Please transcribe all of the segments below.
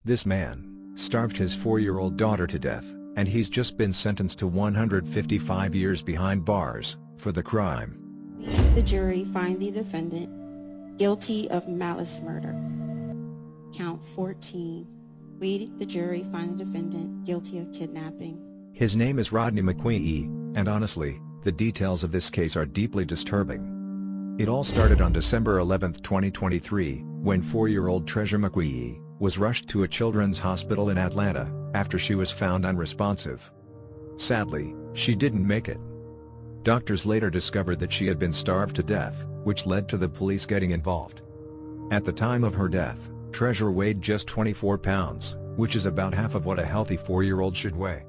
This man starved his 4-year-old daughter to death, and he's just been sentenced to 155 years behind bars for the crime. The jury find the defendant guilty of malice murder. Count 14. We, the jury, find the defendant guilty of kidnapping. His name is Rodney McWeay, and honestly, the details of this case are deeply disturbing. It all started on December 11, 2023, when 4-year-old Treasure McWeay was rushed to a children's hospital in Atlanta after she was found unresponsive. Sadly, she didn't make it. Doctors later discovered that she had been starved to death, which led to the police getting involved. At the time of her death, Treasure weighed just 24 pounds, which is about half of what a healthy 4-year-old should weigh.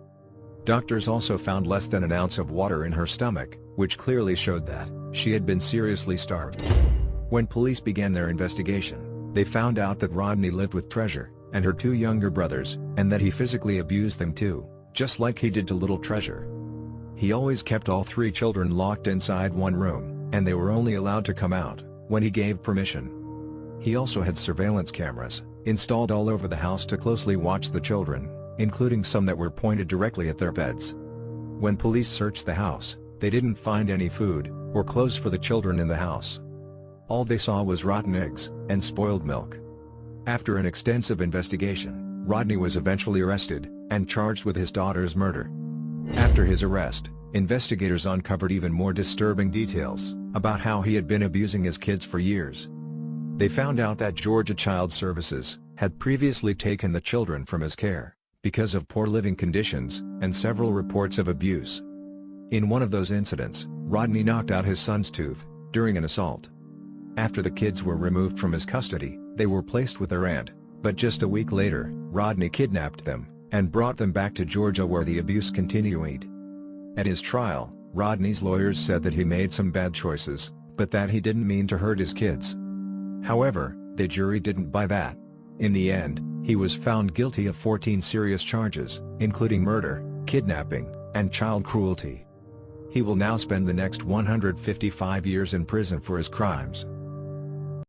Doctors also found less than an ounce of water in her stomach, which clearly showed that she had been seriously starved. When police began their investigation, they found out that Rodney lived with Treasure and her 2 younger brothers, and that he physically abused them too, just like he did to little Treasure. He always kept all 3 children locked inside one room, and they were only allowed to come out when he gave permission. He also had surveillance cameras installed all over the house to closely watch the children, including some that were pointed directly at their beds. When police searched the house, they didn't find any food or clothes for the children in the house. All they saw was rotten eggs and spoiled milk. After an extensive investigation, Rodney was eventually arrested and charged with his daughter's murder. After his arrest, investigators uncovered even more disturbing details about how he had been abusing his kids for years. They found out that Georgia Child Services had previously taken the children from his care because of poor living conditions and several reports of abuse. In one of those incidents, Rodney knocked out his son's tooth during an assault. After the kids were removed from his custody, they were placed with their aunt, but just a week later, Rodney kidnapped them and brought them back to Georgia, where the abuse continued. At his trial, Rodney's lawyers said that he made some bad choices, but that he didn't mean to hurt his kids. However, the jury didn't buy that. In the end, he was found guilty of 14 serious charges, including murder, kidnapping, and child cruelty. He will now spend the next 155 years in prison for his crimes.